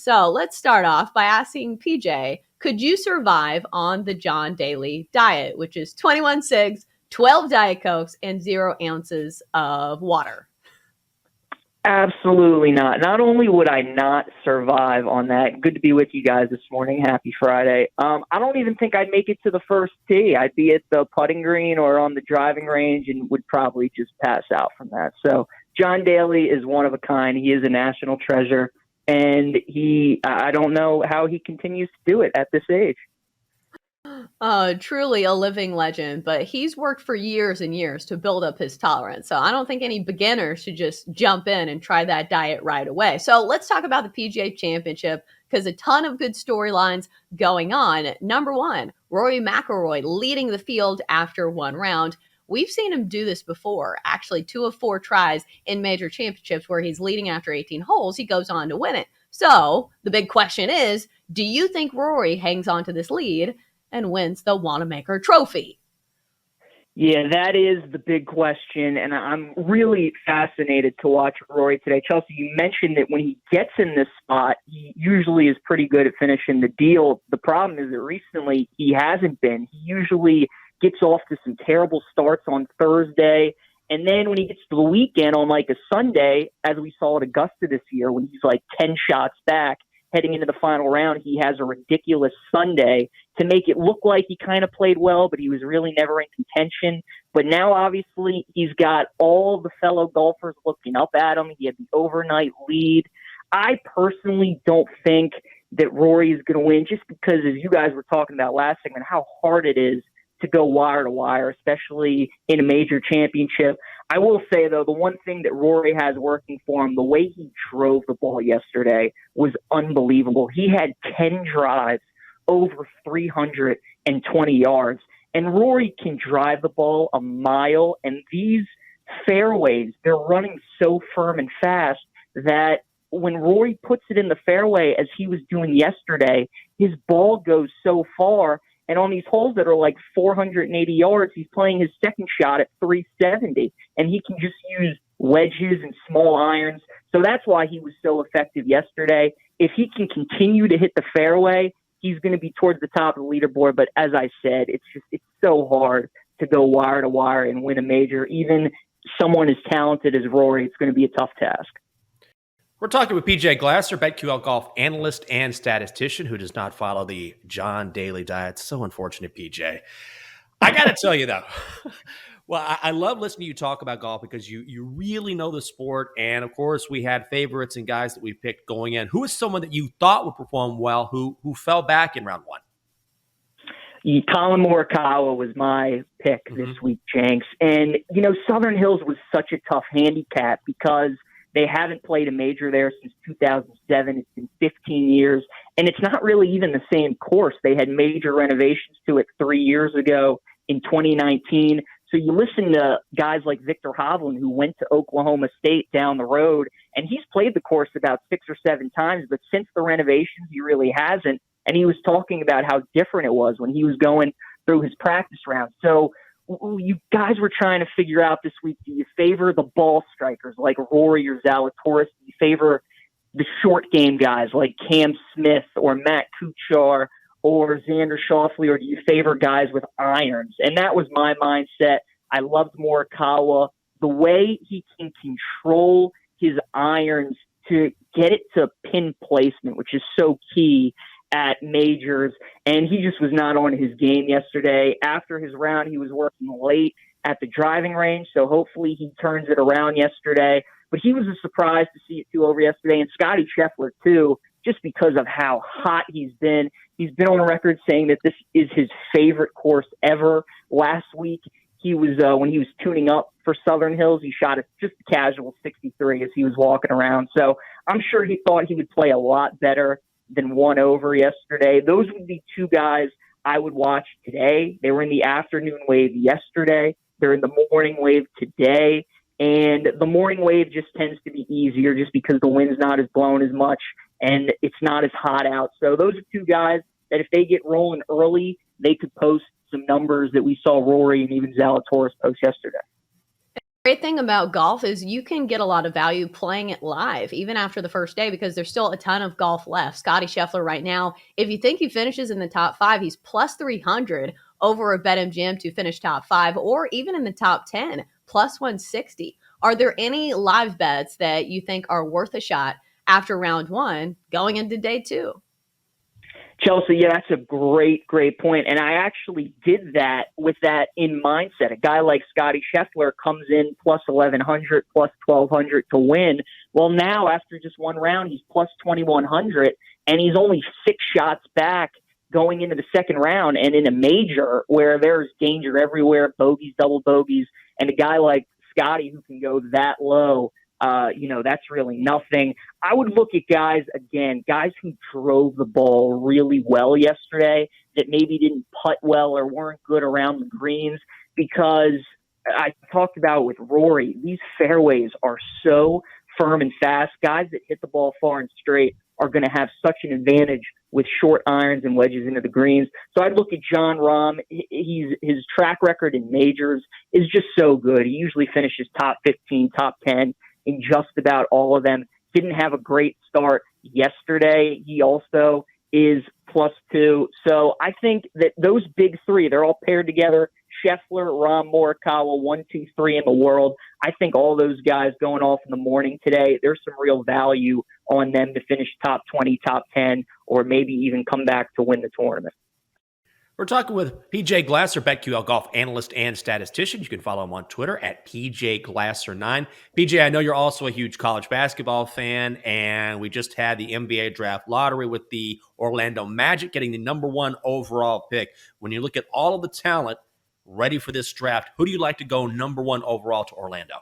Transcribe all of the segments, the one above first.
So let's start off by asking PJ, could you survive on the John Daly diet, which is 21 cigs, 12 Diet Cokes, and 0 ounces of water? Absolutely not. Not only would I not survive on that, good to be with you guys this morning. Happy Friday. I don't even think I'd make it to the first tee. I'd be at the putting green or on the driving range and would probably just pass out from that. So John Daly is one of a kind. He is a national treasure, and I don't know how he continues to do it at this age. Truly a living legend, but he's worked for years and years to build up his tolerance. So I don't think any beginner should just jump in and try that diet right away. So let's talk about the PGA Championship because a ton of good storylines going on. Number one, Rory McIlroy leading the field after one round. We've seen him do this before, actually 2 of 4 tries in major championships where he's leading after 18 holes. He goes on to win it. So the big question is, do you think Rory hangs on to this lead and wins the Wanamaker Trophy? Yeah, that is the big question, and I'm really fascinated to watch Rory today. Chelsea, you mentioned that when he gets in this spot, he usually is pretty good at finishing the deal. The problem is that recently he hasn't been. He usually gets off to some terrible starts on Thursday, and then when he gets to the weekend on like a Sunday, as we saw at Augusta this year, when he's like 10 shots back, heading into the final round, he has a ridiculous Sunday to make it look like he kind of played well, but he was really never in contention. But now, obviously, he's got all the fellow golfers looking up at him. He had the overnight lead. I personally don't think that Rory is going to win just because, as you guys were talking about last segment, how hard it is to go wire to wire, especially in a major championship. I will say, though, the one thing that Rory has working for him, the way he drove the ball yesterday was unbelievable. He had 10 drives over 320 yards, and Rory can drive the ball a mile, and these fairways, they're running so firm and fast that when Rory puts it in the fairway, as he was doing yesterday, his ball goes so far. And on these holes that are like 480 yards, he's playing his second shot at 370. And he can just use wedges and small irons. So that's why he was so effective yesterday. If he can continue to hit the fairway, he's going to be towards the top of the leaderboard. But as I said, it's so hard to go wire to wire and win a major. Even someone as talented as Rory, it's going to be a tough task. We're talking with PJ Glasser, BetQL golf analyst and statistician who does not follow the John Daly diet. So unfortunate, PJ. I got to tell you, though, well, I love listening to you talk about golf because you really know the sport. And, of course, we had favorites and guys that we picked going in. Who is someone that you thought would perform well who fell back in round one? Colin Morikawa was my pick this week, Jenks. And, Southern Hills was such a tough handicap because they haven't played a major there since 2007. It's been 15 years, and it's not really even the same course. They had major renovations to it 3 years ago in 2019. So you listen to guys like Victor Hovland, who went to Oklahoma State down the road, and he's played the course about 6 or 7 times, but since the renovations, he really hasn't. And he was talking about how different it was when he was going through his practice round. So you guys were trying to figure out this week, do you favor the ball strikers like Rory or Zalatoris? Do you favor the short game guys like Cam Smith or Matt Kuchar or Xander Schauffele, or do you favor guys with irons? And that was my mindset. I loved Morikawa. The way he can control his irons to get it to pin placement, which is so key at majors, and he just was not on his game yesterday. After his round, he was working late at the driving range, so hopefully he turns it around yesterday. But he was a surprise to see it 2 over yesterday, and Scotty Scheffler, too, just because of how hot he's been. He's been on record saying that this is his favorite course ever. Last week, he was when he was tuning up for Southern Hills, he shot just a casual 63 as he was walking around. So I'm sure he thought he would play a lot better than 1 over yesterday. Those would be 2 guys I would watch today. They were in the afternoon wave yesterday. They're in the morning wave today. And the morning wave just tends to be easier just because the wind's not as blown as much and it's not as hot out. So those are 2 guys that if they get rolling early, they could post some numbers that we saw Rory and even Zalatoris post yesterday. Great thing about golf is you can get a lot of value playing it live, even after the first day, because there's still a ton of golf left. Scotty Scheffler right now, if you think he finishes in the top five, he's plus 300 over a BetMGM to finish top five, or even in the top 10, plus 160. Are there any live bets that you think are worth a shot after round one going into day two? Chelsea, yeah, that's a great point. And I actually did that with that in mindset. A guy like Scotty Scheffler comes in plus 1,100, plus 1,200 to win. Well, now after just one round, he's plus 2,100, and he's only 6 shots back going into the second round. And in a major where there's danger everywhere, bogeys, double bogeys, and a guy like Scotty who can go that low, that's really nothing. I would look at guys who drove the ball really well yesterday that maybe didn't putt well or weren't good around the greens, because I talked about with Rory, these fairways are so firm and fast. Guys that hit the ball far and straight are going to have such an advantage with short irons and wedges into the greens. So I'd look at Jon Rahm. His track record in majors is just so good. He usually finishes top 15, top 10 in just about all of them. Didn't have a great start yesterday. He also is +2. So I think that those big three, they're all paired together. Scheffler, Rahm, Morikawa, 1, 2, 3 in the world. I think all those guys going off in the morning today, there's some real value on them to finish top 20, top 10, or maybe even come back to win the tournament. We're talking with PJ Glasser, BetQL golf analyst and statistician. You can follow him on Twitter at PJGlasser9. PJ, I know you're also a huge college basketball fan, and we just had the NBA draft lottery with the Orlando Magic getting the number 1 overall pick. When you look at all of the talent ready for this draft, who do you like to go number 1 overall to Orlando?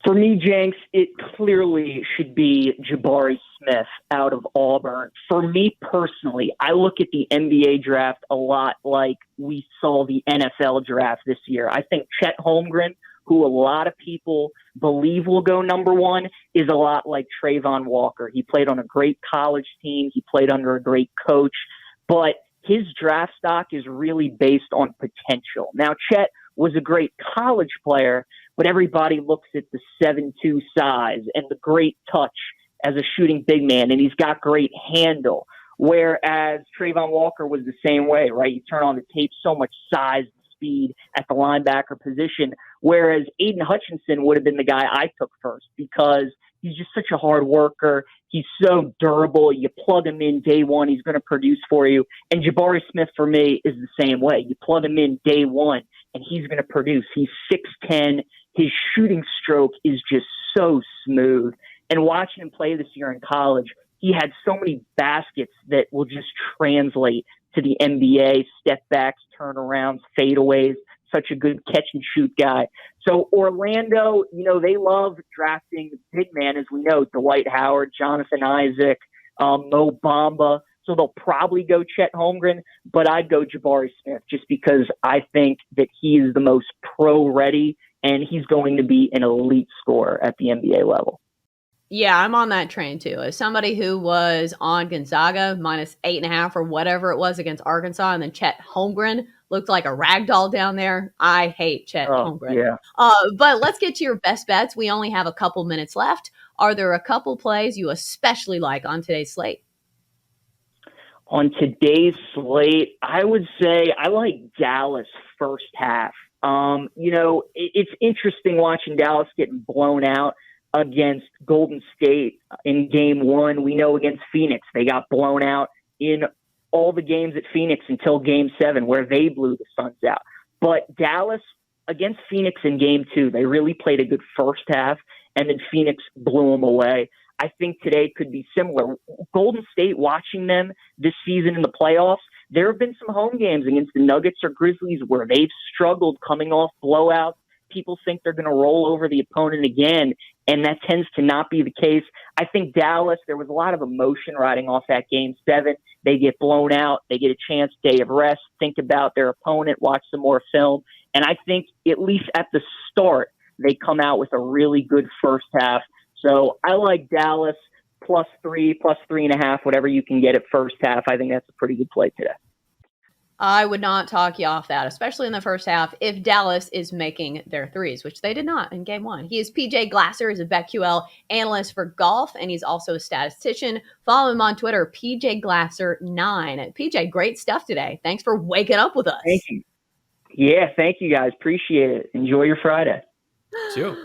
For me, Jenks, it clearly should be Jabari Smith out of Auburn. For me personally, I look at the NBA draft a lot like we saw the NFL draft this year. I think Chet Holmgren, who a lot of people believe will go number 1, is a lot like Trayvon Walker. He played on a great college team. He played under a great coach. But his draft stock is really based on potential. Now, Chet was a great college player, but everybody looks at the 7'2" size and the great touch as a shooting big man, and he's got great handle. Whereas Trayvon Walker was the same way, right? You turn on the tape, so much size and speed at the linebacker position, whereas Aiden Hutchinson would have been the guy I took first because he's just such a hard worker. He's so durable. You plug him in day one, he's going to produce for you. And Jabari Smith, for me, is the same way. You plug him in day one, and he's going to produce. He's 6'10". His shooting stroke is just so smooth. And watching him play this year in college, he had so many baskets that will just translate to the NBA, step backs, turnarounds, fadeaways, such a good catch and shoot guy. So Orlando, they love drafting big man, as we know, Dwight Howard, Jonathan Isaac, Mo Bamba. So they'll probably go Chet Holmgren, but I'd go Jabari Smith just because I think that he is the most pro-ready, and he's going to be an elite scorer at the NBA level. Yeah, I'm on that train too. As somebody who was on Gonzaga minus 8.5 or whatever it was against Arkansas, and then Chet Holmgren looked like a rag doll down there. I hate Chet Holmgren. Yeah. But let's get to your best bets. We only have a couple minutes left. Are there a couple plays you especially like on today's slate? On today's slate, I would say I like Dallas first half. It's interesting watching Dallas getting blown out against Golden State in game 1. We know against Phoenix, they got blown out in all the games at Phoenix until game 7, where they blew the Suns out. But Dallas against Phoenix in game 2, they really played a good first half, and then Phoenix blew them away. I think today could be similar. Golden State, watching them this season in the playoffs, there have been some home games against the Nuggets or Grizzlies where they've struggled coming off blowouts. People think they're going to roll over the opponent again, and that tends to not be the case. I think Dallas, there was a lot of emotion riding off that game 7. They get blown out. They get a chance, day of rest, think about their opponent, watch some more film. And I think at least at the start, they come out with a really good first half. So I like Dallas +3, +3.5, whatever you can get at first half. I think that's a pretty good play today. I would not talk you off that, especially in the first half, if Dallas is making their threes, which they did not in game one. He is PJ Glasser, is a BetQL analyst for golf, and he's also a statistician. Follow him on Twitter, PJ Glasser9. PJ, great stuff today. Thanks for waking up with us. Thank you. Yeah, thank you guys. Appreciate it. Enjoy your Friday. Too.